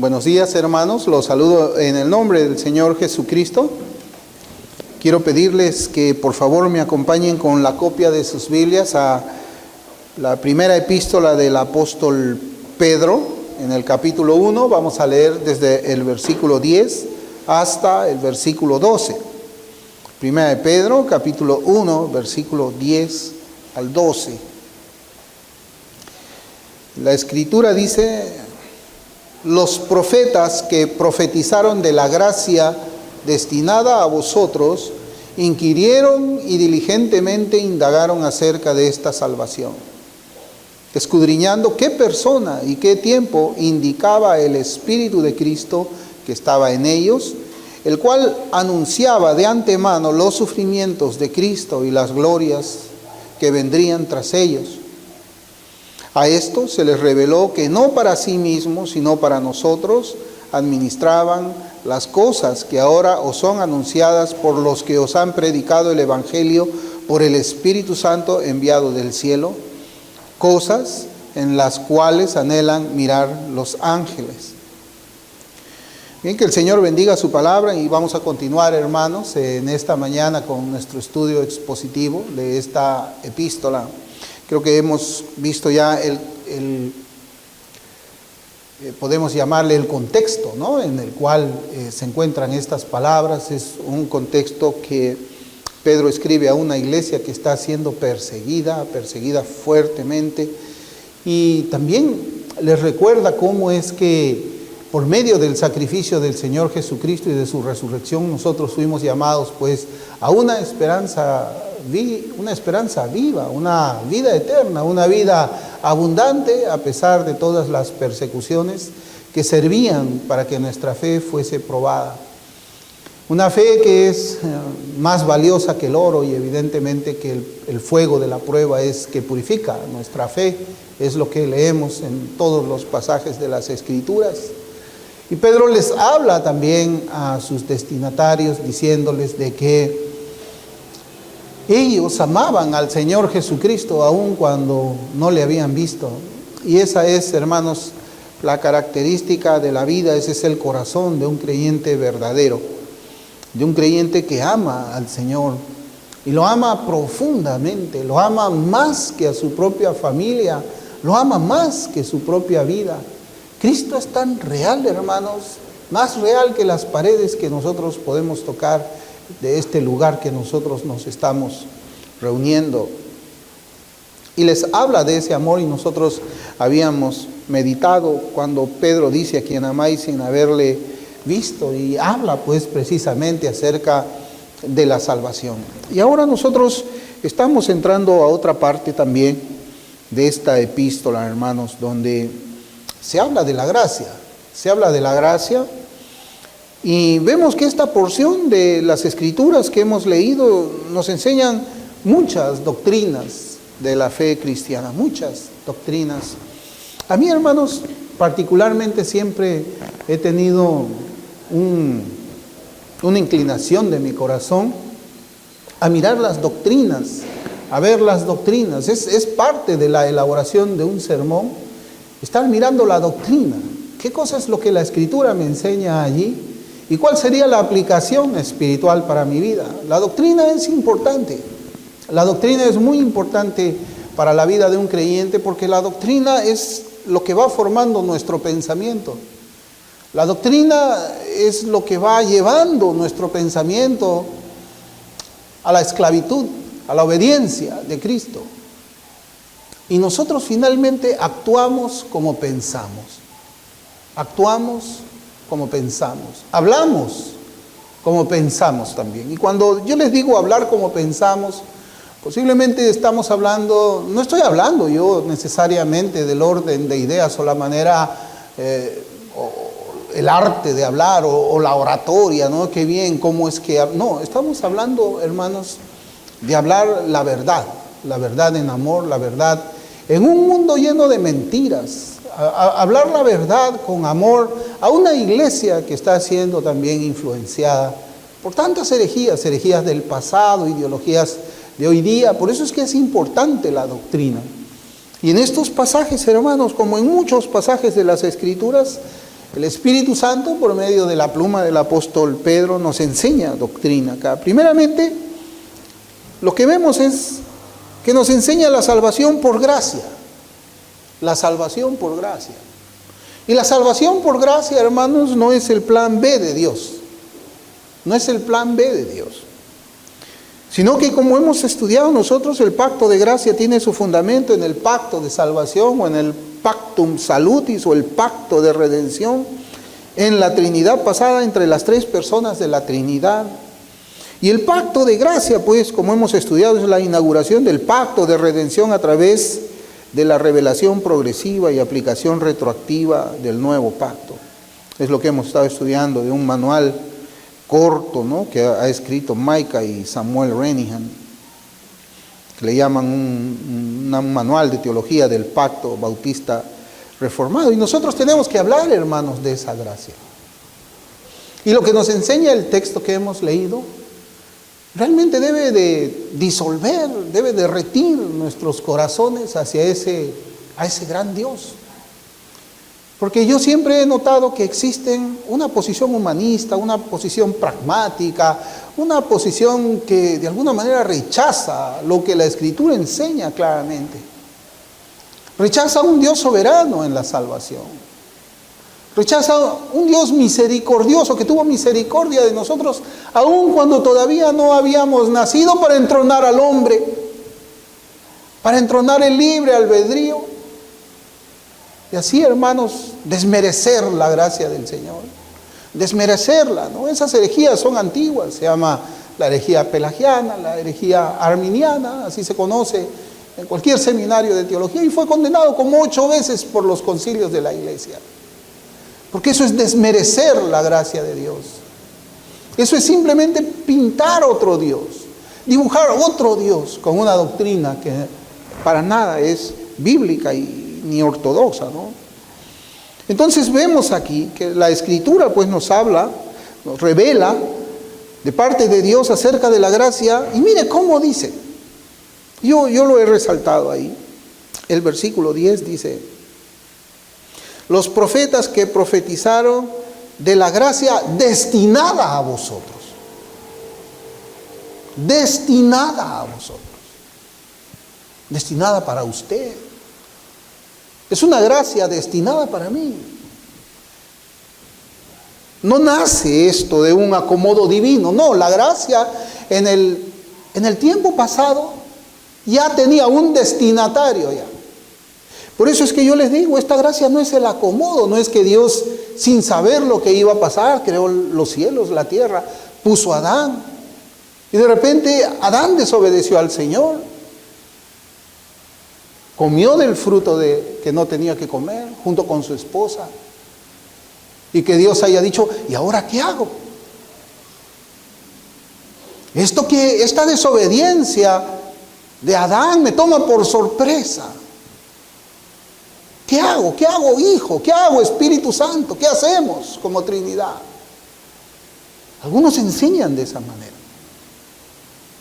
Buenos días, hermanos, los saludo en el nombre del Señor Jesucristo. Quiero pedirles que por favor me acompañen con la copia de sus Biblias a la primera epístola del apóstol Pedro, en el capítulo 1. Vamos a leer desde el versículo 10 hasta el versículo 12. Primera de Pedro, capítulo 1, versículo 10 al 12. La Escritura dice: los profetas que profetizaron de la gracia destinada a vosotros, inquirieron y diligentemente indagaron acerca de esta salvación, escudriñando qué persona y qué tiempo indicaba el Espíritu de Cristo que estaba en ellos, el cual anunciaba de antemano los sufrimientos de Cristo y las glorias que vendrían tras ellos. A esto se les reveló que no para sí mismos, sino para nosotros, administraban las cosas que ahora os son anunciadas por los que os han predicado el Evangelio por el Espíritu Santo enviado del cielo, cosas en las cuales anhelan mirar los ángeles. Bien, que el Señor bendiga su palabra y vamos a continuar, hermanos, en esta mañana con nuestro estudio expositivo de esta epístola. Creo que hemos visto ya podemos llamarle el contexto, ¿no?, en el cual se encuentran estas palabras. Es un contexto que Pedro escribe a una iglesia que está siendo perseguida fuertemente, y también les recuerda cómo es que por medio del sacrificio del Señor Jesucristo y de su resurrección nosotros fuimos llamados pues a una esperanza viva, una vida eterna, una vida abundante a pesar de todas las persecuciones que servían para que nuestra fe fuese probada. Una fe que es más valiosa que el oro, y evidentemente que el fuego de la prueba es que purifica nuestra fe. Es lo que leemos en todos los pasajes de las Escrituras. Y Pedro les habla también a sus destinatarios diciéndoles de que ellos amaban al Señor Jesucristo aun cuando no le habían visto. Y esa es, hermanos, la característica de la vida. Ese es el corazón de un creyente verdadero, de un creyente que ama al Señor y lo ama profundamente, lo ama más que a su propia familia, lo ama más que su propia vida. Cristo es tan real, hermanos, más real que las paredes que nosotros podemos tocar de este lugar que nosotros nos estamos reuniendo. Y les habla de ese amor, y nosotros habíamos meditado cuando Pedro dice: a quien amáis sin haberle visto, y habla pues precisamente acerca de la salvación. Y ahora nosotros estamos entrando a otra parte también de esta epístola, hermanos, donde se habla de la gracia, y vemos que esta porción de las Escrituras que hemos leído nos enseñan muchas doctrinas de la fe cristiana, muchas doctrinas. A mí, hermanos, particularmente siempre he tenido una inclinación de mi corazón a mirar las doctrinas, a ver las doctrinas. Es parte de la elaboración de un sermón, estar mirando la doctrina. ¿Qué cosa es lo que la Escritura me enseña allí? ¿Y cuál sería la aplicación espiritual para mi vida? La doctrina es importante. La doctrina es muy importante para la vida de un creyente, porque la doctrina es lo que va formando nuestro pensamiento. La doctrina es lo que va llevando nuestro pensamiento a la esclavitud, a la obediencia de Cristo. Y nosotros finalmente actuamos como pensamos. Actuamos como pensamos. Hablamos como pensamos también. Y cuando yo les digo hablar como pensamos, posiblemente estamos hablando, no estoy hablando yo necesariamente del orden de ideas o la manera, o el arte de hablar o la oratoria, ¿no? Qué bien, cómo es que... No, estamos hablando, hermanos, de hablar la verdad en amor, la verdad en un mundo lleno de mentiras. Hablar la verdad con amor a una iglesia que está siendo también influenciada por tantas herejías del pasado, ideologías de hoy día. Por eso es que es importante la doctrina. Y en estos pasajes, hermanos, como en muchos pasajes de las Escrituras, El Espíritu Santo, por medio de la pluma del apóstol Pedro, nos enseña doctrina acá. Primeramente, lo que vemos es que nos enseña la salvación por gracia. La salvación por gracia. Y la salvación por gracia, hermanos, no es el plan B de Dios. No es el plan B de Dios. Sino que, como hemos estudiado nosotros, el pacto de gracia tiene su fundamento en el pacto de salvación o en el pactum salutis o el pacto de redención en la Trinidad pasada entre las tres personas de la Trinidad. Y el pacto de gracia, pues, como hemos estudiado, es la inauguración del pacto de redención a través de la revelación progresiva y aplicación retroactiva del nuevo pacto. Es lo que hemos estado estudiando de un manual corto, ¿no?, que ha escrito Micah y Samuel Renihan, que le llaman un manual de teología del pacto bautista reformado. Y nosotros tenemos que hablar, hermanos, de esa gracia. Y lo que nos enseña el texto que hemos leído realmente debe de disolver, debe derretir nuestros corazones a ese gran Dios. Porque yo siempre he notado que existen una posición humanista, una posición pragmática, una posición que de alguna manera rechaza lo que la Escritura enseña claramente. Rechaza un Dios soberano en la salvación. Rechaza un Dios misericordioso que tuvo misericordia de nosotros, aun cuando todavía no habíamos nacido, para entronar al hombre, para entronar el libre albedrío. Y así, hermanos, desmerecer la gracia del Señor, desmerecerla, ¿no? Esas herejías son antiguas, se llama la herejía pelagiana, la herejía arminiana, así se conoce en cualquier seminario de teología, y fue condenado como 8 veces por los concilios de la Iglesia. Porque eso es desmerecer la gracia de Dios. Eso es simplemente pintar otro Dios, dibujar otro Dios con una doctrina que para nada es bíblica ni ortodoxa, ¿no? Entonces vemos aquí que la Escritura pues nos habla, nos revela de parte de Dios acerca de la gracia. Y mire cómo dice. Yo lo he resaltado ahí. El versículo 10 dice: los profetas que profetizaron de la gracia destinada a vosotros. Destinada a vosotros. Destinada para usted. Es una gracia destinada para mí. No nace esto de un acomodo divino. No, la gracia en el tiempo pasado ya tenía un destinatario ya. Por eso es que yo les digo, esta gracia no es el acomodo, no es que Dios, sin saber lo que iba a pasar, creó los cielos, la tierra, puso a Adán. Y de repente Adán desobedeció al Señor. Comió del fruto que no tenía que comer, junto con su esposa. Y que Dios haya dicho, ¿y ahora qué hago? Esta desobediencia de Adán me toma por sorpresa. ¿Qué hago? ¿Qué hago, Hijo? ¿Qué hago, Espíritu Santo? ¿Qué hacemos como Trinidad? Algunos enseñan de esa manera.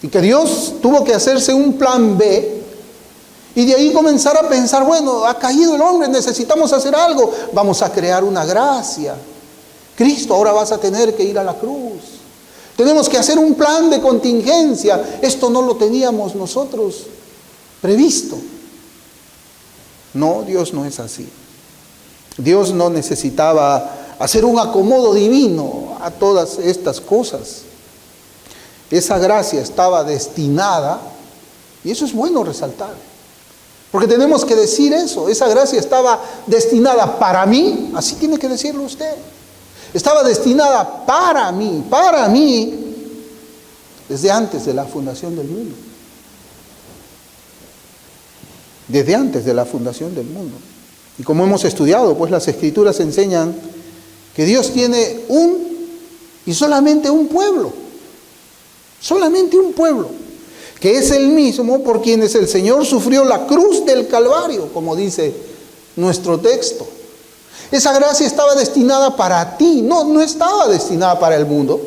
Y que Dios tuvo que hacerse un plan B. Y de ahí comenzar a pensar, bueno, ha caído el hombre, necesitamos hacer algo. Vamos a crear una gracia. Cristo, ahora vas a tener que ir a la cruz. Tenemos que hacer un plan de contingencia. Esto no lo teníamos nosotros previsto. No, Dios no es así. Dios no necesitaba hacer un acomodo divino a todas estas cosas. Esa gracia estaba destinada, y eso es bueno resaltar, porque tenemos que decir eso. Esa gracia estaba destinada para mí, así tiene que decirlo usted. Estaba destinada para mí, desde antes de la fundación del mundo. Desde antes de la fundación del mundo. Y como hemos estudiado, pues las Escrituras enseñan que Dios tiene y solamente un pueblo. Solamente un pueblo. Que es el mismo por quienes el Señor sufrió la cruz del Calvario, como dice nuestro texto. Esa gracia estaba destinada para ti. No estaba destinada para el mundo.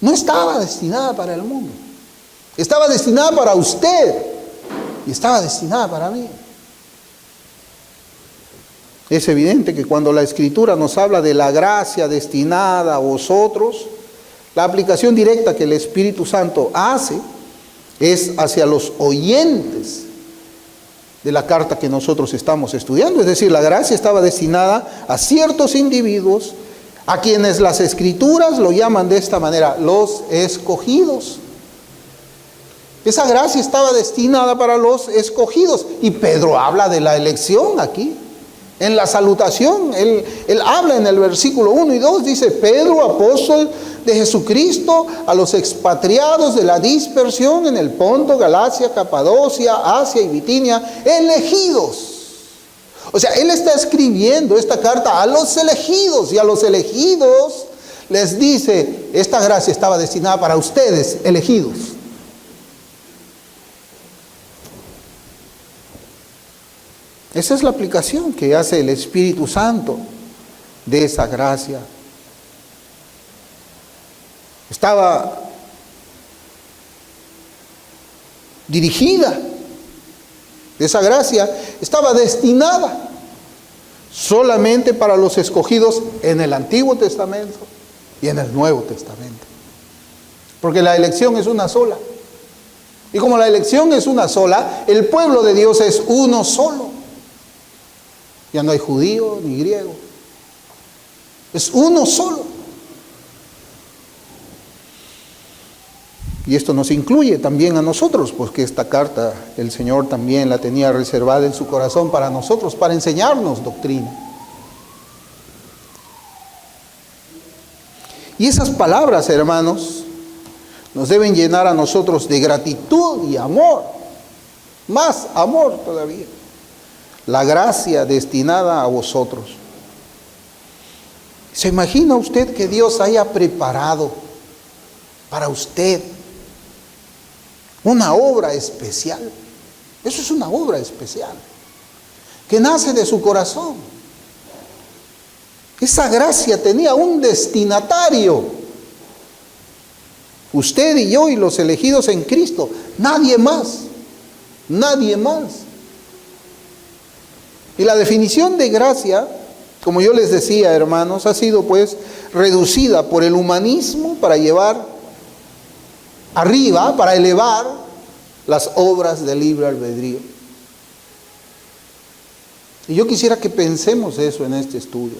No estaba destinada para el mundo. Estaba destinada para usted. Y estaba destinada para mí. Es evidente que cuando la Escritura nos habla de la gracia destinada a vosotros, la aplicación directa que el Espíritu Santo hace es hacia los oyentes de la carta que nosotros estamos estudiando. Es decir, la gracia estaba destinada a ciertos individuos, a quienes las Escrituras lo llaman de esta manera, los escogidos. Esa gracia estaba destinada para los escogidos. Y Pedro habla de la elección aquí. En la salutación, él habla en el versículo 1 y 2, dice: Pedro, apóstol de Jesucristo, a los expatriados de la dispersión en el Ponto, Galacia, Capadocia, Asia y Bitinia, elegidos. O sea, él está escribiendo esta carta a los elegidos, y a los elegidos les dice: esta gracia estaba destinada para ustedes, elegidos. Esa es la aplicación que hace el Espíritu Santo de esa gracia. Estaba dirigida, esa gracia estaba destinada solamente para los escogidos en el Antiguo Testamento y en el Nuevo Testamento. Porque la elección es una sola. Y como la elección es una sola, el pueblo de Dios es uno solo. Ya no hay judío ni griego. Es uno solo. Y esto nos incluye también a nosotros, porque esta carta el Señor también la tenía reservada en su corazón para nosotros, para enseñarnos doctrina. Y esas palabras, hermanos, nos deben llenar a nosotros de gratitud y amor, más amor todavía. La gracia destinada a vosotros. ¿Se imagina usted que Dios haya preparado para usted una obra especial? Eso es una obra especial, que nace de su corazón. Esa gracia tenía un destinatario. Usted y yo y los elegidos en Cristo. Nadie más. Nadie más. Y la definición de gracia, como yo les decía, hermanos, ha sido pues reducida por el humanismo para llevar arriba, para elevar las obras del libre albedrío. Y yo quisiera que pensemos eso en este estudio.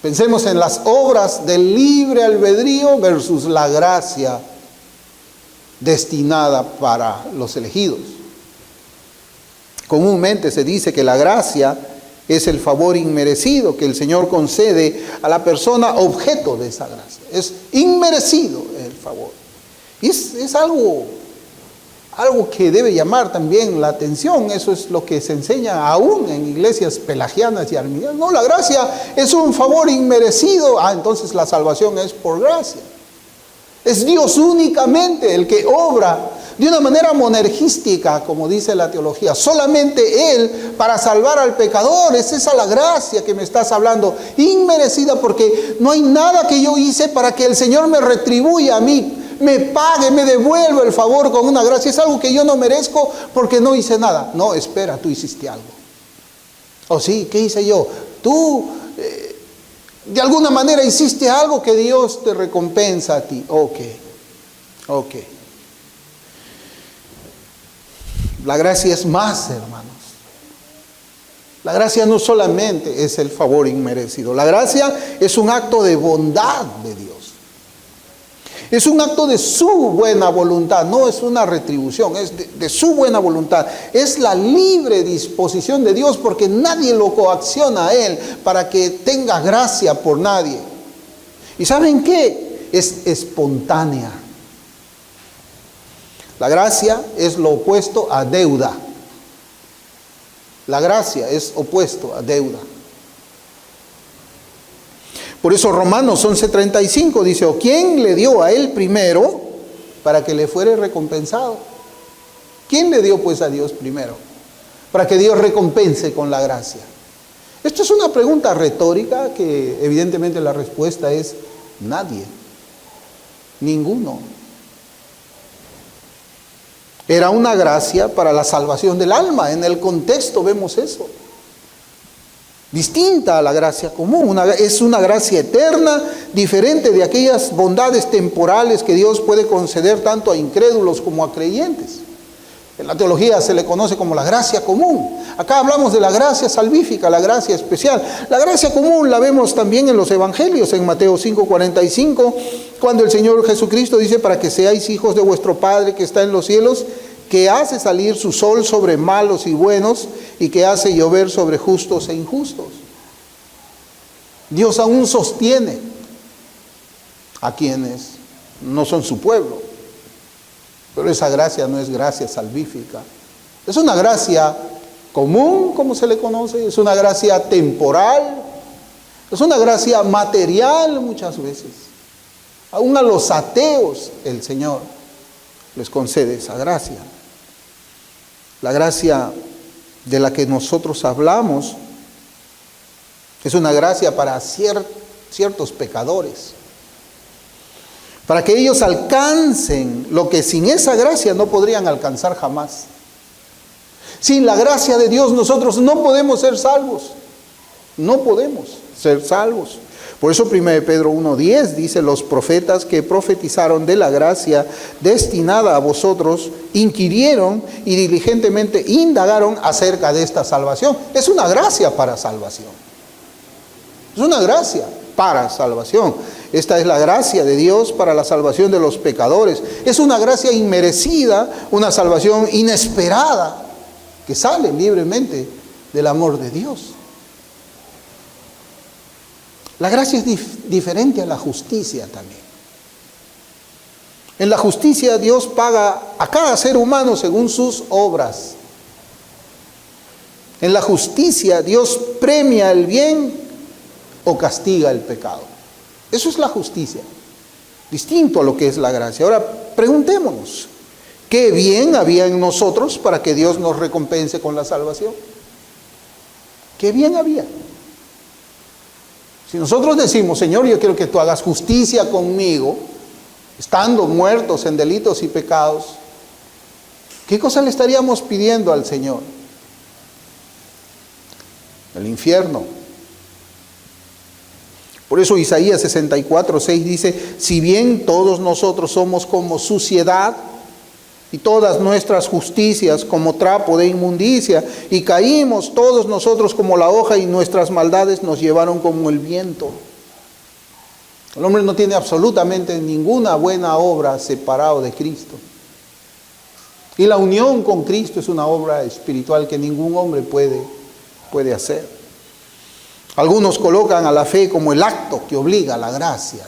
Pensemos en las obras del libre albedrío versus la gracia destinada para los elegidos. Comúnmente se dice que la gracia es el favor inmerecido que el Señor concede a la persona objeto de esa gracia. Es inmerecido el favor. Y es algo que debe llamar también la atención. Eso es lo que se enseña aún en iglesias pelagianas y arminianas. No, la gracia es un favor inmerecido. Entonces la salvación es por gracia. Es Dios únicamente el que obra de una manera monergística, como dice la teología. Solamente Él para salvar al pecador. Es esa la gracia que me estás hablando. Inmerecida, porque no hay nada que yo hice para que el Señor me retribuya a mí, me pague, me devuelva el favor con una gracia. Es algo que yo no merezco porque no hice nada. No, espera, tú hiciste algo. ¿O sí? ¿Qué hice yo? Tú de alguna manera hiciste algo que Dios te recompensa a ti. Ok. La gracia es más, hermanos. La gracia no solamente es el favor inmerecido. La gracia es un acto de bondad de Dios. Es un acto de su buena voluntad, no es una retribución, es de su buena voluntad. Es la libre disposición de Dios, porque nadie lo coacciona a Él para que tenga gracia por nadie. ¿Y saben qué? Es espontánea. La gracia es lo opuesto a deuda. La gracia es opuesto a deuda. Por eso Romanos 11:35 dice: ¿o quién le dio a él primero para que le fuere recompensado? ¿Quién le dio pues a Dios primero para que Dios recompense con la gracia? Esto es una pregunta retórica que evidentemente la respuesta es nadie, ninguno. Era una gracia para la salvación del alma. En el contexto vemos eso. distinta a la gracia común. Es una gracia eterna, diferente de aquellas bondades temporales que Dios puede conceder tanto a incrédulos como a creyentes. En la teología se le conoce como la gracia común. Acá hablamos de la gracia salvífica, la gracia especial. La gracia común la vemos también en los evangelios, en Mateo 5:45, cuando el Señor Jesucristo dice: para que seáis hijos de vuestro Padre que está en los cielos, que hace salir su sol sobre malos y buenos, y que hace llover sobre justos e injustos. Dios aún sostiene a quienes no son su pueblo. Pero esa gracia no es gracia salvífica. Es una gracia común, como se le conoce. Es una gracia temporal. Es una gracia material muchas veces. Aún a los ateos el Señor les concede esa gracia. La gracia de la que nosotros hablamos es una gracia para ciertos pecadores, para que ellos alcancen lo que sin esa gracia no podrían alcanzar jamás. Sin la gracia de Dios nosotros no podemos ser salvos. No podemos ser salvos. Por eso 1 Pedro 1:10 dice: los profetas que profetizaron de la gracia destinada a vosotros inquirieron y diligentemente indagaron acerca de esta salvación. Es una gracia para salvación. Es una gracia para salvación. Esta es la gracia de Dios para la salvación de los pecadores. Es una gracia inmerecida, una salvación inesperada que sale libremente del amor de Dios. La gracia es diferente a la justicia también. En la justicia Dios paga a cada ser humano según sus obras. En la justicia Dios premia el bien o castiga el pecado. Eso es la justicia, distinto a lo que es la gracia. Ahora preguntémonos, ¿qué bien había en nosotros para que Dios nos recompense con la salvación? ¿Qué bien había? Si nosotros decimos: Señor, yo quiero que tú hagas justicia conmigo, estando muertos en delitos y pecados, ¿qué cosa le estaríamos pidiendo al Señor? El infierno. Por eso Isaías 64:6 dice: si bien todos nosotros somos como suciedad, y todas nuestras justicias como trapo de inmundicia, y caímos todos nosotros como la hoja, y nuestras maldades nos llevaron como el viento. El hombre no tiene absolutamente ninguna buena obra separado de Cristo. Y la unión con Cristo es una obra espiritual que ningún hombre puede hacer. Algunos colocan a la fe como el acto que obliga a la gracia.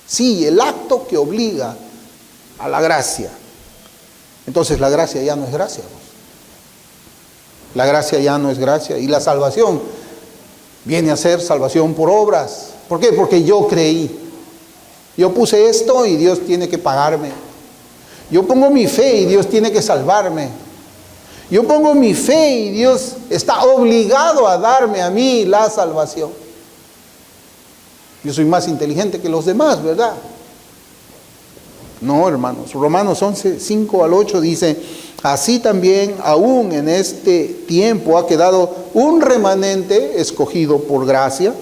Sí, el acto que obliga a la gracia. Entonces la gracia ya no es gracia. La gracia ya no es gracia. Y la salvación viene a ser salvación por obras. ¿Por qué? Porque yo creí. Yo puse esto y Dios tiene que pagarme. Yo pongo mi fe y Dios tiene que salvarme. Yo pongo mi fe y Dios está obligado a darme a mí la salvación. Yo soy más inteligente que los demás, ¿verdad? No, hermanos. Romanos 11:5-8 dice: así también aún en este tiempo ha quedado un remanente escogido por gracia.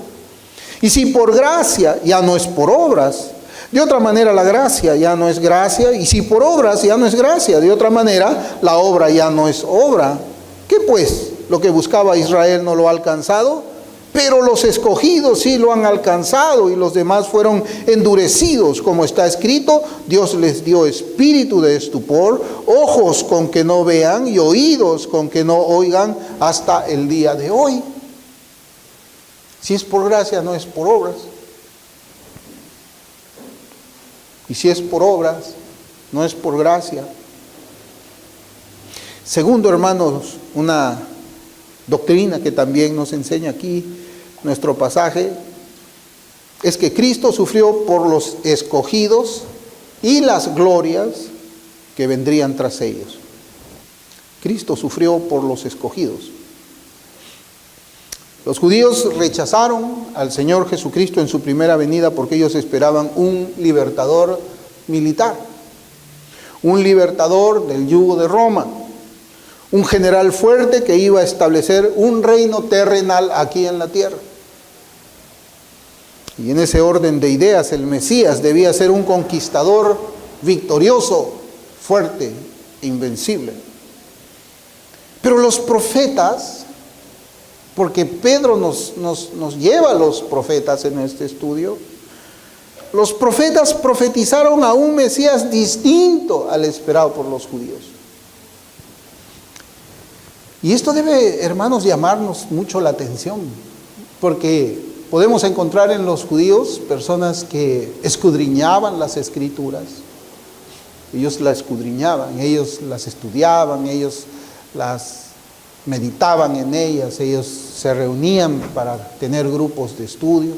Y si por gracia ya no es por obras, de otra manera la gracia ya no es gracia. Y si por obras ya no es gracia, de otra manera la obra ya no es obra. ¿Qué pues? Lo que buscaba Israel no lo ha alcanzado, pero los escogidos sí lo han alcanzado, y los demás fueron endurecidos, como está escrito: Dios les dio espíritu de estupor, ojos con que no vean y oídos con que no oigan hasta el día de hoy. Si es por gracia, no es por obras. Y si es por obras, no es por gracia. Segundo, hermanos, una doctrina que también nos enseña aquí nuestro pasaje es que Cristo sufrió por los escogidos y las glorias que vendrían tras ellos. Cristo sufrió por los escogidos. Los judíos rechazaron al Señor Jesucristo en su primera venida porque ellos esperaban un libertador militar, un libertador del yugo de Roma, un general fuerte que iba a establecer un reino terrenal aquí en la tierra. Y en ese orden de ideas, el Mesías debía ser un conquistador victorioso, fuerte, invencible. Pero los profetas, porque Pedro nos lleva a los profetas en este estudio, los profetas profetizaron a un Mesías distinto al esperado por los judíos. Y esto debe, hermanos, llamarnos mucho la atención, porque podemos encontrar en los judíos personas que escudriñaban las escrituras. Ellos las escudriñaban, ellos las estudiaban, ellos las meditaban en ellas, ellos se reunían para tener grupos de estudios.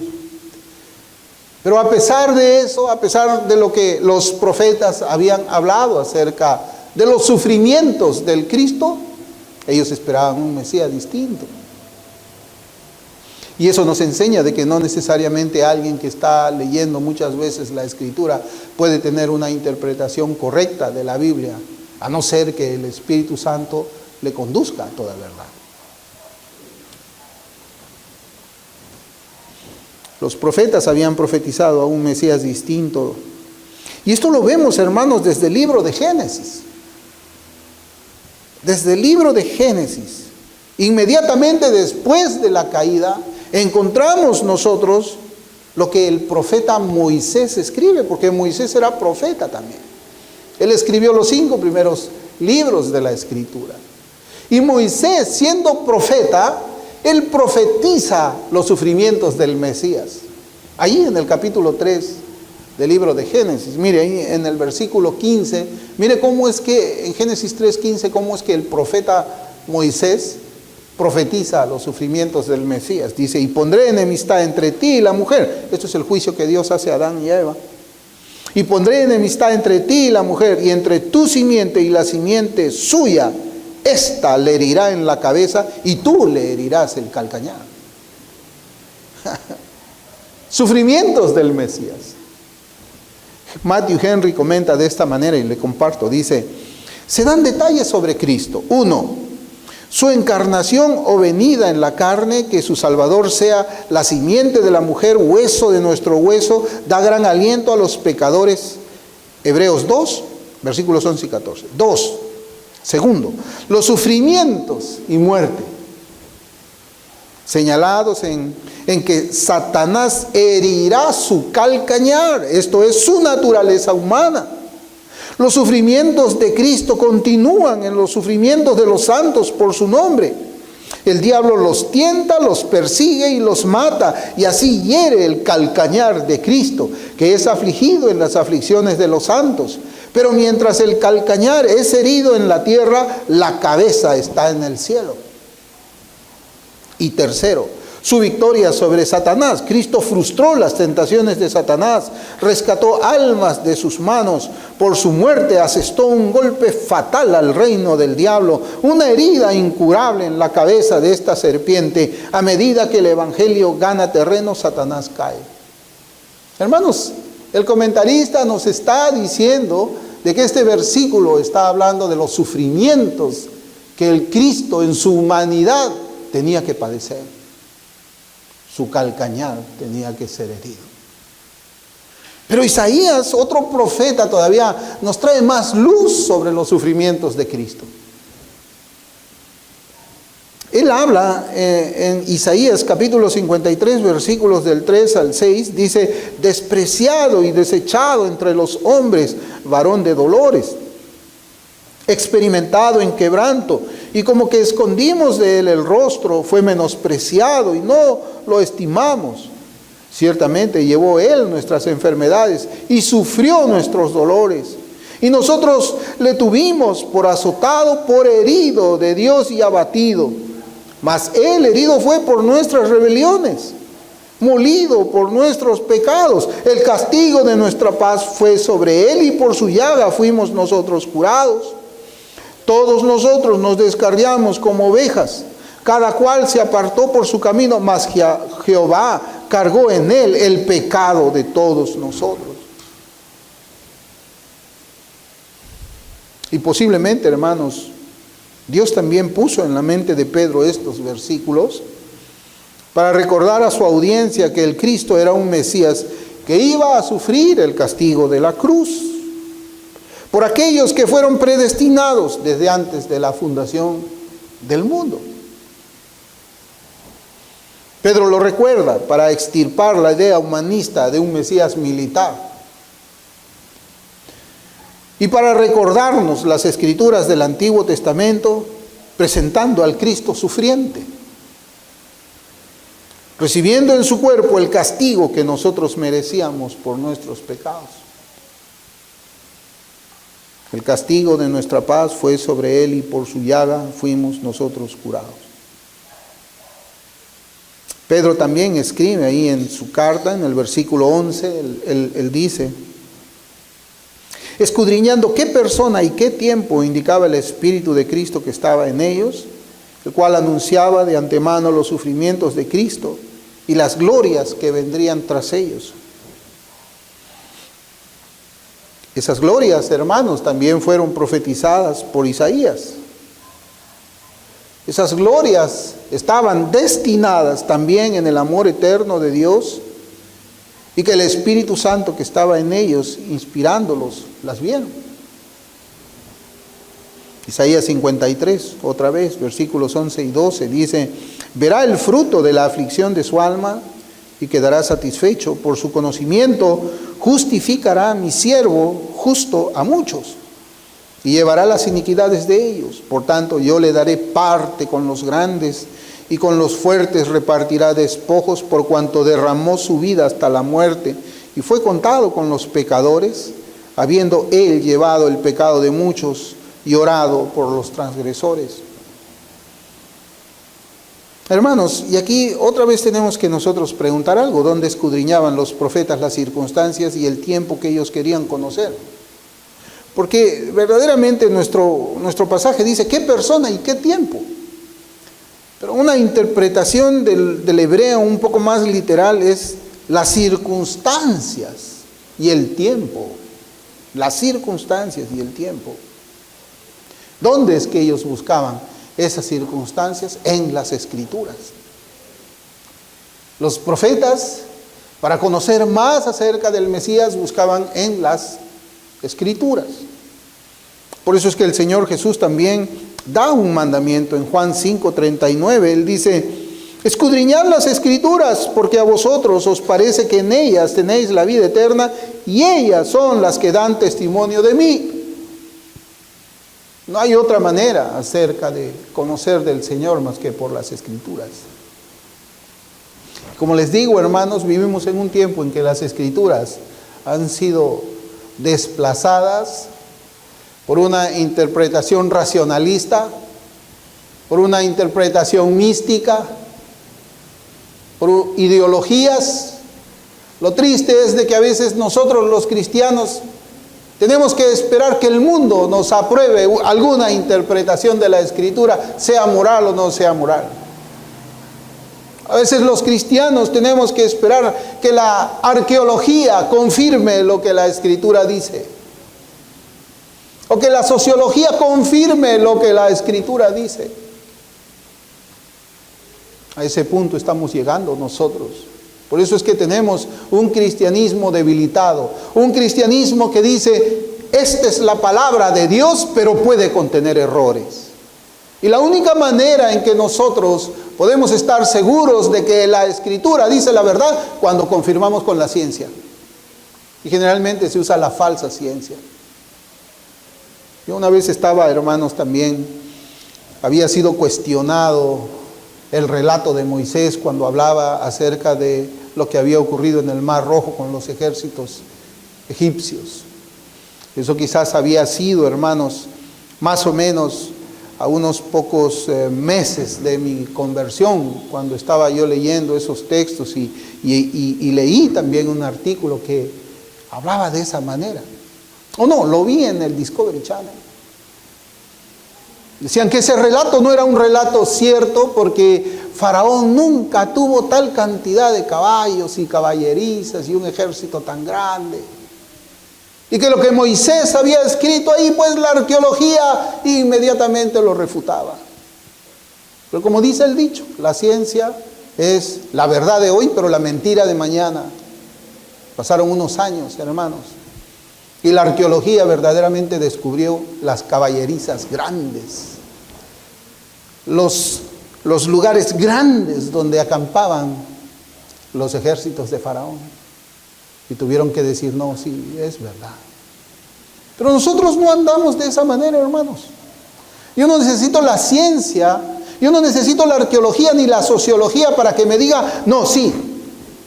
Pero a pesar de eso, a pesar de lo que los profetas habían hablado acerca de los sufrimientos del Cristo, ellos esperaban un Mesías distinto. Y eso nos enseña de que no necesariamente alguien que está leyendo muchas veces la Escritura puede tener una interpretación correcta de la Biblia, a no ser que el Espíritu Santo le conduzca a toda verdad. Los profetas habían profetizado a un Mesías distinto. Y esto lo vemos, hermanos, desde el libro de Génesis. Desde el libro de Génesis, inmediatamente después de la caída, encontramos nosotros lo que el profeta Moisés escribe, porque Moisés era profeta también. Él escribió los 5 primeros libros de la Escritura. Y Moisés, siendo profeta, él profetiza los sufrimientos del Mesías. Allí en el capítulo 3 del libro de Génesis, mire ahí en el versículo 15, mire cómo es que en Génesis 3:15, cómo es que el profeta Moisés profetiza los sufrimientos del Mesías. Dice, y pondré enemistad entre ti y la mujer. Esto es el juicio que Dios hace a Adán y a Eva. Y pondré enemistad entre ti y la mujer, y entre tu simiente y la simiente suya. Esta le herirá en la cabeza y tú le herirás el calcañar. Sufrimientos del Mesías. Matthew Henry comenta de esta manera y le comparto. Dice, se dan detalles sobre Cristo. 1, su encarnación o venida en la carne, que su Salvador sea la simiente de la mujer, hueso de nuestro hueso, da gran aliento a los pecadores. Hebreos 2, versículos 11 y 14. 2. Segundo, los sufrimientos y muerte, señalados en que Satanás herirá su calcañar, esto es su naturaleza humana. Los sufrimientos de Cristo continúan en los sufrimientos de los santos por su nombre. El diablo los tienta, los persigue y los mata, y así hiere el calcañar de Cristo, que es afligido en las aflicciones de los santos. Pero mientras el calcañar es herido en la tierra, la cabeza está en el cielo. Y tercero, su victoria sobre Satanás. Cristo frustró las tentaciones de Satanás, rescató almas de sus manos. Por su muerte asestó un golpe fatal al reino del diablo, una herida incurable en la cabeza de esta serpiente. A medida que el evangelio gana terreno, Satanás cae. Hermanos, el comentarista nos está diciendo de que este versículo está hablando de los sufrimientos que el Cristo en su humanidad tenía que padecer. Su calcañar tenía que ser herido. Pero Isaías, otro profeta todavía, nos trae más luz sobre los sufrimientos de Cristo. Él habla en Isaías capítulo 53, versículos del 3 al 6, dice, despreciado y desechado entre los hombres, varón de dolores, experimentado en quebranto, y como que escondimos de él el rostro, fue menospreciado y no lo estimamos. Ciertamente llevó él nuestras enfermedades y sufrió nuestros dolores. Y nosotros le tuvimos por azotado, por herido de Dios y abatido. Mas él herido fue por nuestras rebeliones, molido por nuestros pecados. El castigo de nuestra paz fue sobre él y por su llaga fuimos nosotros curados. Todos nosotros nos descarriamos como ovejas, cada cual se apartó por su camino, mas Jehová cargó en él el pecado de todos nosotros. Y posiblemente, hermanos, Dios también puso en la mente de Pedro estos versículos para recordar a su audiencia que el Cristo era un Mesías que iba a sufrir el castigo de la cruz por aquellos que fueron predestinados desde antes de la fundación del mundo. Pedro lo recuerda para extirpar la idea humanista de un Mesías militar y para recordarnos las escrituras del Antiguo Testamento presentando al Cristo sufriente, recibiendo en su cuerpo el castigo que nosotros merecíamos por nuestros pecados. El castigo de nuestra paz fue sobre él y por su llaga fuimos nosotros curados. Pedro también escribe ahí en su carta, en el versículo 11, él dice: escudriñando qué persona y qué tiempo indicaba el Espíritu de Cristo que estaba en ellos, el cual anunciaba de antemano los sufrimientos de Cristo y las glorias que vendrían tras ellos. Esas glorias, hermanos, también fueron profetizadas por Isaías. Esas glorias estaban destinadas también en el amor eterno de Dios y que el Espíritu Santo que estaba en ellos, inspirándolos, las vieron. Isaías 53, otra vez, versículos 11 y 12, dice: verá el fruto de la aflicción de su alma y quedará satisfecho. Por su conocimiento justificará mi siervo justo a muchos y llevará las iniquidades de ellos. Por tanto, yo le daré parte con los grandes y con los fuertes repartirá despojos, por cuanto derramó su vida hasta la muerte y fue contado con los pecadores, habiendo él llevado el pecado de muchos y orado por los transgresores. Hermanos, y aquí otra vez tenemos que nosotros preguntar algo: ¿dónde escudriñaban los profetas las circunstancias y el tiempo que ellos querían conocer? Porque verdaderamente nuestro pasaje dice qué persona y qué tiempo. Pero una interpretación del hebreo un poco más literal es las circunstancias y el tiempo. Las circunstancias y el tiempo. ¿Dónde es que ellos buscaban esas circunstancias? En las Escrituras. Los profetas, para conocer más acerca del Mesías, buscaban en las Escrituras. Por eso es que el Señor Jesús también da un mandamiento en Juan 5:39. Él dice: escudriñad las Escrituras, porque a vosotros os parece que en ellas tenéis la vida eterna, y ellas son las que dan testimonio de mí. No hay otra manera acerca de conocer del Señor más que por las Escrituras. Como les digo, hermanos, vivimos en un tiempo en que las Escrituras han sido desplazadas por una interpretación racionalista, por una interpretación mística, por ideologías. Lo triste es de que a veces nosotros los cristianos tenemos que esperar que el mundo nos apruebe alguna interpretación de la Escritura, sea moral o no sea moral. A veces los cristianos tenemos que esperar que la arqueología confirme lo que la Escritura dice, o que la sociología confirme lo que la Escritura dice. A ese punto estamos llegando nosotros. Por eso es que tenemos un cristianismo debilitado, un cristianismo que dice: esta es la palabra de Dios, pero puede contener errores. Y la única manera en que nosotros podemos estar seguros de que la Escritura dice la verdad, cuando confirmamos con la ciencia. Y generalmente se usa la falsa ciencia. Yo una vez estaba, hermanos, también, había sido cuestionado el relato de Moisés cuando hablaba acerca de lo que había ocurrido en el Mar Rojo con los ejércitos egipcios. Eso quizás había sido, hermanos, más o menos a unos pocos meses de mi conversión, cuando estaba yo leyendo esos textos y leí también un artículo que hablaba de esa manera. O no, lo vi en el Discovery Channel. Decían que ese relato no era un relato cierto porque Faraón nunca tuvo tal cantidad de caballos y caballerizas y un ejército tan grande. Y que lo que Moisés había escrito ahí, pues la arqueología inmediatamente lo refutaba. Pero como dice el dicho, la ciencia es la verdad de hoy, pero la mentira de mañana. Pasaron unos años, hermanos, y la arqueología verdaderamente descubrió las caballerizas grandes, los lugares grandes donde acampaban los ejércitos de Faraón. Y tuvieron que decir, no, sí, es verdad. Pero nosotros no andamos de esa manera, hermanos. Yo no necesito la ciencia, yo no necesito la arqueología ni la sociología para que me diga, no, sí,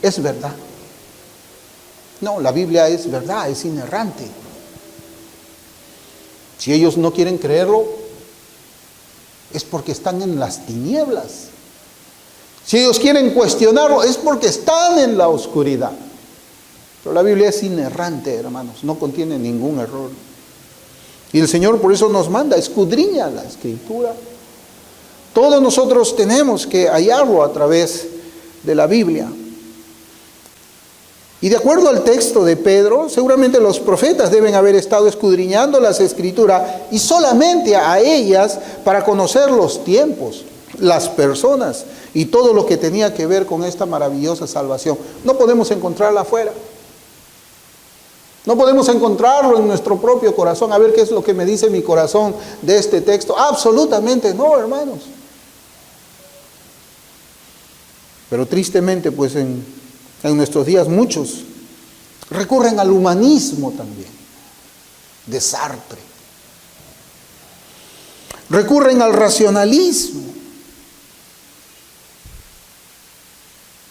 es verdad. No, la Biblia es verdad, es inerrante. Si ellos no quieren creerlo, es porque están en las tinieblas. Si ellos quieren cuestionarlo, es porque están en la oscuridad. Pero la Biblia es inerrante, hermanos, no contiene ningún error. Y el Señor por eso nos manda, escudriña la Escritura. Todos nosotros tenemos que hallarlo a través de la Biblia. Y de acuerdo al texto de Pedro, seguramente los profetas deben haber estado escudriñando las Escrituras y solamente a ellas para conocer los tiempos, las personas y todo lo que tenía que ver con esta maravillosa salvación. No podemos encontrarla afuera. No podemos encontrarlo en nuestro propio corazón. A ver qué es lo que me dice mi corazón de este texto. Absolutamente no, hermanos. Pero tristemente, pues en nuestros días muchos recurren al humanismo también, de Sartre. Recurren al racionalismo,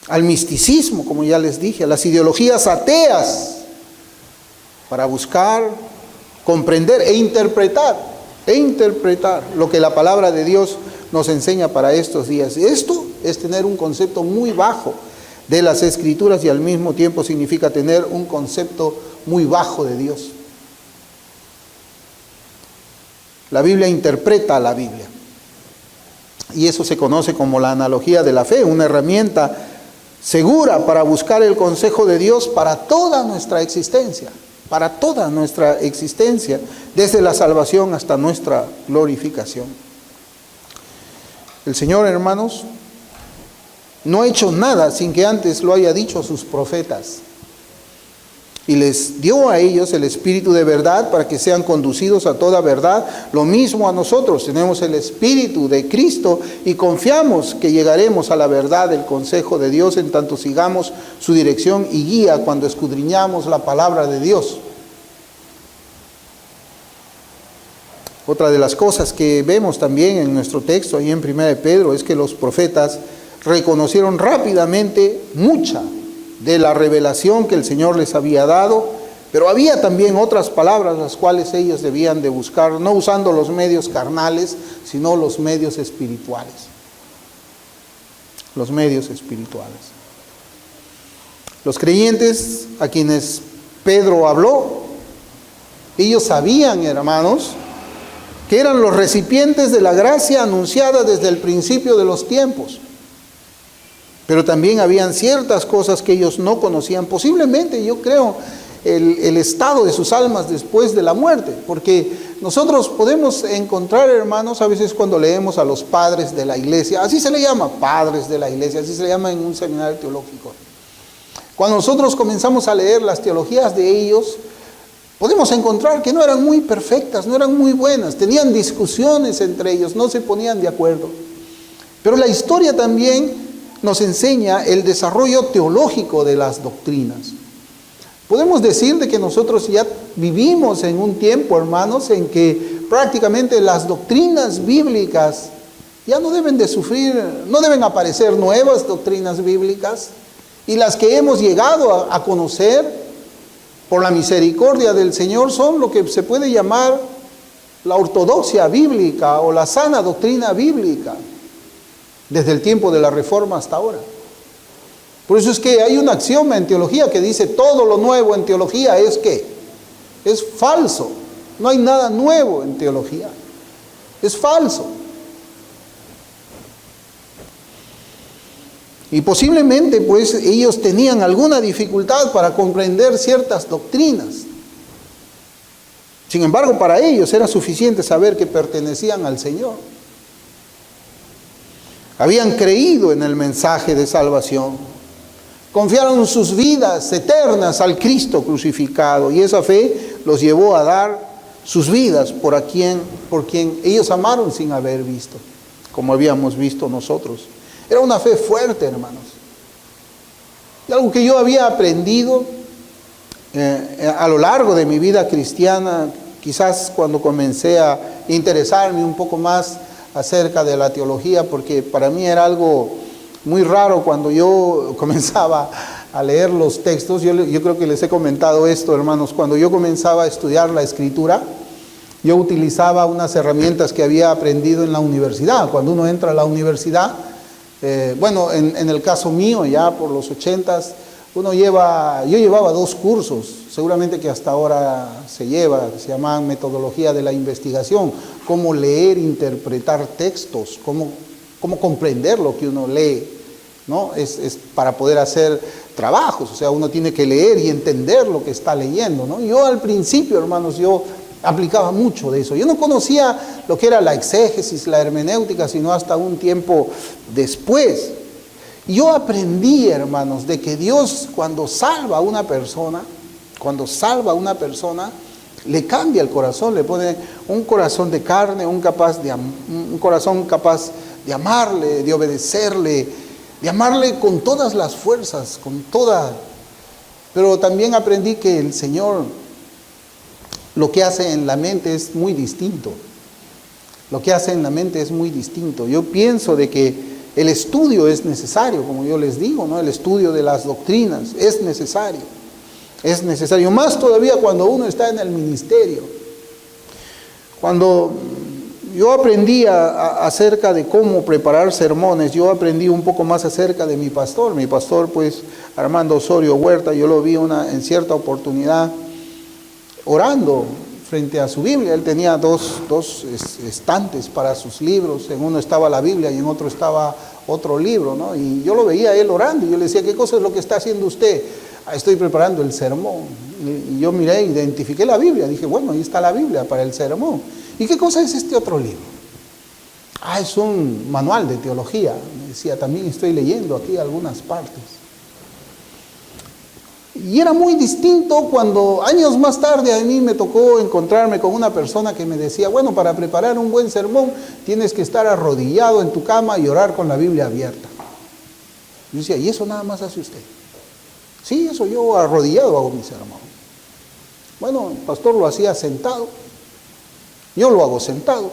al misticismo, como ya les dije, a las ideologías ateas, para buscar, comprender e interpretar lo que la palabra de Dios nos enseña para estos días. Esto es tener un concepto muy bajo de las Escrituras y al mismo tiempo significa tener un concepto muy bajo de Dios. La Biblia interpreta a la Biblia. Y eso se conoce como la analogía de la fe, una herramienta segura para buscar el consejo de Dios para toda nuestra existencia. Para toda nuestra existencia, desde la salvación hasta nuestra glorificación. El Señor, hermanos, no ha hecho nada sin que antes lo haya dicho a sus profetas. Y les dio a ellos el Espíritu de verdad para que sean conducidos a toda verdad. Lo mismo a nosotros, tenemos el Espíritu de Cristo y confiamos que llegaremos a la verdad del consejo de Dios en tanto sigamos su dirección y guía cuando escudriñamos la palabra de Dios. Otra de las cosas que vemos también en nuestro texto, ahí en 1 de Pedro, es que los profetas reconocieron rápidamente mucha de la revelación que el Señor les había dado, pero había también otras palabras las cuales ellos debían de buscar, no usando los medios carnales, sino los medios espirituales. Los medios espirituales. Los creyentes a quienes Pedro habló, ellos sabían, hermanos, que eran los recipientes de la gracia anunciada desde el principio de los tiempos. Pero también habían ciertas cosas que ellos no conocían, posiblemente, yo creo, el estado de sus almas después de la muerte, porque nosotros podemos encontrar, hermanos, a veces cuando leemos a los padres de la iglesia, así se le llama, padres de la iglesia, así se le llama en un seminario teológico. Cuando nosotros comenzamos a leer las teologías de ellos, podemos encontrar que no eran muy perfectas, no eran muy buenas, tenían discusiones entre ellos, no se ponían de acuerdo. Pero la historia también nos enseña el desarrollo teológico de las doctrinas. Podemos decir de que nosotros ya vivimos en un tiempo, hermanos, en que prácticamente las doctrinas bíblicas ya no deben de sufrir, no deben aparecer nuevas doctrinas bíblicas, y las que hemos llegado a conocer por la misericordia del Señor son lo que se puede llamar la ortodoxia bíblica o la sana doctrina bíblica, desde el tiempo de la Reforma hasta ahora. Por eso es que hay un axioma en teología que dice todo lo nuevo en teología es ¿qué? Es falso. No hay nada nuevo en teología. Es falso. Y posiblemente pues ellos tenían alguna dificultad para comprender ciertas doctrinas. Sin embargo, para ellos era suficiente saber que pertenecían al Señor. Habían creído en el mensaje de salvación. Confiaron sus vidas eternas al Cristo crucificado, y esa fe los llevó a dar sus vidas por quien ellos amaron sin haber visto, como habíamos visto nosotros. Era una fe fuerte, hermanos. Y algo que yo había aprendido a lo largo de mi vida cristiana, quizás cuando comencé a interesarme un poco más acerca de la teología, porque para mí era algo muy raro cuando yo comenzaba a leer los textos. Yo creo que les he comentado esto, hermanos. Cuando yo comenzaba a estudiar la Escritura, yo utilizaba unas herramientas que había aprendido en la universidad. Cuando uno entra a la universidad, en el caso mío, ya por los 80s, yo llevaba 2 cursos, seguramente que hasta ahora se llaman metodología de la investigación, cómo leer, interpretar textos, cómo comprender lo que uno lee, ¿no? Es para poder hacer trabajos, o sea, uno tiene que leer y entender lo que está leyendo, ¿no? Yo al principio, hermanos, yo aplicaba mucho de eso. Yo no conocía lo que era la exégesis, la hermenéutica, sino hasta un tiempo después. Yo aprendí, hermanos, de que Dios cuando salva a una persona, le cambia el corazón, le pone un corazón de carne, un corazón capaz de amarle, de obedecerle, de amarle con todas las fuerzas, Pero también aprendí que el Señor lo que hace en la mente es muy distinto. Yo pienso de que el estudio es necesario, como yo les digo, ¿no? El estudio de las doctrinas es necesario. Es necesario, más todavía cuando uno está en el ministerio. Cuando yo aprendí acerca de cómo preparar sermones, yo aprendí un poco más acerca de mi pastor. Mi pastor, pues, Armando Osorio Huerta, yo lo vi en cierta oportunidad orando frente a su Biblia. Él tenía dos estantes para sus libros. En uno estaba la Biblia y en otro estaba otro libro, ¿no? Y yo lo veía a él orando y yo le decía, ¿qué cosa es lo que está haciendo usted? Estoy preparando el sermón. Y yo miré, identifiqué la Biblia. Dije, bueno, ahí está la Biblia para el sermón. ¿Y qué cosa es este otro libro? Es un manual de teología. Me decía, también estoy leyendo aquí algunas partes. Y era muy distinto cuando años más tarde a mí me tocó encontrarme con una persona que me decía, bueno, para preparar un buen sermón tienes que estar arrodillado en tu cama y orar con la Biblia abierta. Yo decía, ¿y eso nada más hace usted? Sí, eso yo arrodillado hago mi sermón. Bueno, el pastor lo hacía sentado, yo lo hago sentado.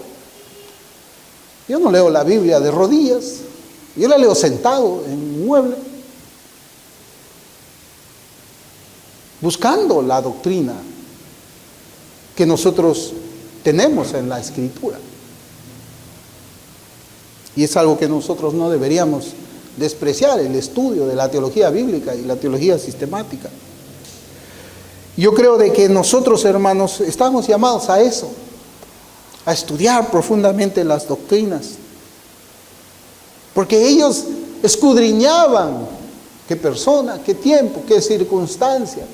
Yo no leo la Biblia de rodillas, yo la leo sentado en un mueble, buscando la doctrina que nosotros tenemos en la Escritura. Y es algo que nosotros no deberíamos despreciar, el estudio de la teología bíblica y la teología sistemática. Yo creo de que nosotros, hermanos, estamos llamados a eso, a estudiar profundamente las doctrinas, porque ellos escudriñaban qué persona, qué tiempo, qué circunstancia.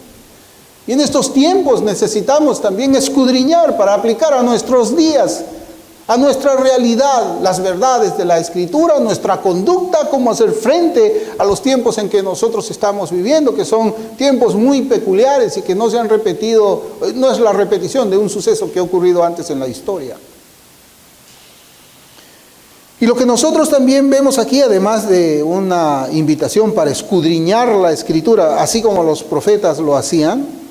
Y en estos tiempos necesitamos también escudriñar para aplicar a nuestros días, a nuestra realidad, las verdades de la Escritura, nuestra conducta, cómo hacer frente a los tiempos en que nosotros estamos viviendo, que son tiempos muy peculiares y que no se han repetido, no es la repetición de un suceso que ha ocurrido antes en la historia. Y lo que nosotros también vemos aquí, además de una invitación para escudriñar la Escritura, así como los profetas lo hacían,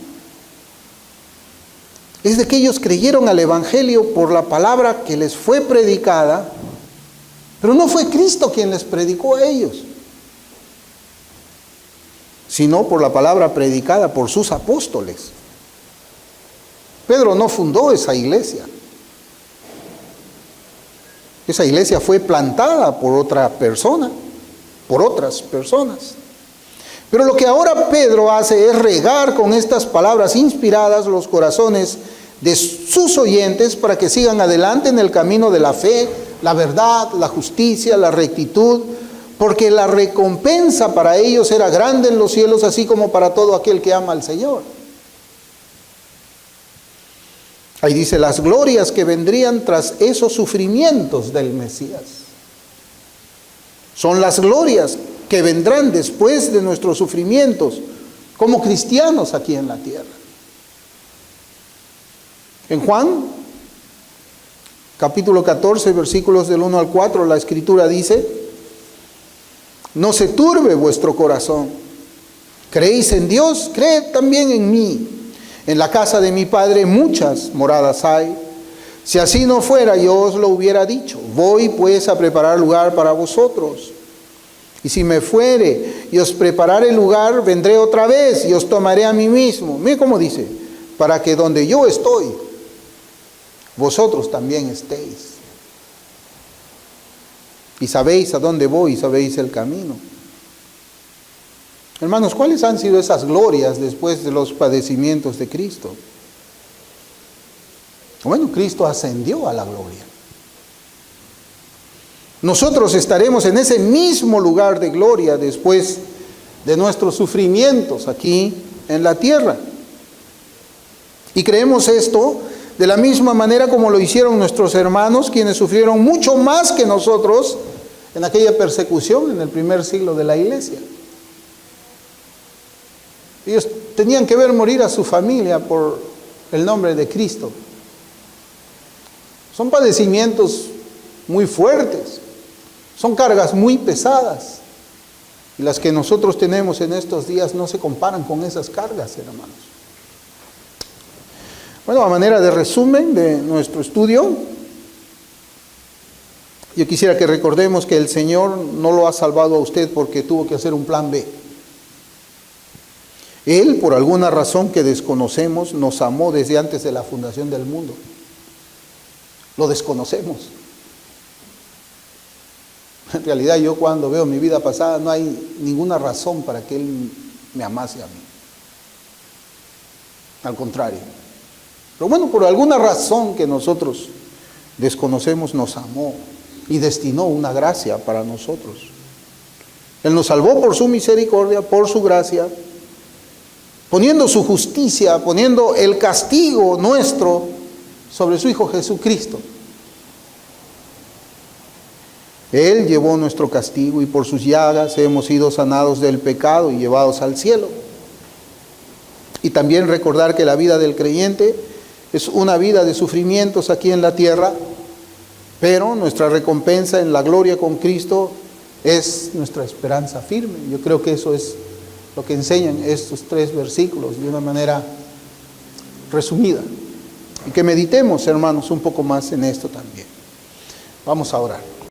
es de que ellos creyeron al Evangelio por la palabra que les fue predicada, pero no fue Cristo quien les predicó a ellos, sino por la palabra predicada por sus apóstoles. Pedro no fundó esa iglesia. Esa iglesia fue plantada por otra persona, por otras personas. Pero lo que ahora Pedro hace es regar con estas palabras inspiradas los corazones de sus oyentes para que sigan adelante en el camino de la fe, la verdad, la justicia, la rectitud, porque la recompensa para ellos era grande en los cielos, así como para todo aquel que ama al Señor. Ahí dice las glorias que vendrían tras esos sufrimientos del Mesías. Son las glorias que vendrán después de nuestros sufrimientos como cristianos aquí en la tierra. En Juan, capítulo 14, versículos del 1 al 4, la Escritura dice: no se turbe vuestro corazón. ¿Creéis en Dios? Creed también en mí. En la casa de mi Padre muchas moradas hay. Si así no fuera, yo os lo hubiera dicho. Voy pues a preparar lugar para vosotros. Y si me fuere y os preparare lugar, vendré otra vez y os tomaré a mí mismo. Mire cómo dice: para que donde yo estoy, vosotros también estéis. Y sabéis a dónde voy y sabéis el camino. Hermanos, ¿cuáles han sido esas glorias después de los padecimientos de Cristo? Bueno, Cristo ascendió a la gloria. Nosotros estaremos en ese mismo lugar de gloria después de nuestros sufrimientos aquí en la tierra. Y creemos esto de la misma manera como lo hicieron nuestros hermanos, quienes sufrieron mucho más que nosotros en aquella persecución en el primer siglo de la iglesia. Ellos tenían que ver morir a su familia por el nombre de Cristo. Son padecimientos muy fuertes, son cargas muy pesadas. Y las que nosotros tenemos en estos días no se comparan con esas cargas, hermanos. Bueno, a manera de resumen de nuestro estudio, yo quisiera que recordemos que el Señor no lo ha salvado a usted porque tuvo que hacer un plan B. Él, por alguna razón que desconocemos, nos amó desde antes de la fundación del mundo. Lo desconocemos. En realidad, yo cuando veo mi vida pasada no hay ninguna razón para que Él me amase a mí. Al contrario. Pero bueno, por alguna razón que nosotros desconocemos, nos amó y destinó una gracia para nosotros. Él nos salvó por su misericordia, por su gracia, poniendo su justicia, poniendo el castigo nuestro sobre su Hijo Jesucristo. Él llevó nuestro castigo y por sus llagas hemos sido sanados del pecado y llevados al cielo. Y también recordar que la vida del creyente es una vida de sufrimientos aquí en la tierra, pero nuestra recompensa en la gloria con Cristo es nuestra esperanza firme. Yo creo que eso es lo que enseñan estos 3 versículos de una manera resumida. Y que meditemos, hermanos, un poco más en esto también. Vamos a orar.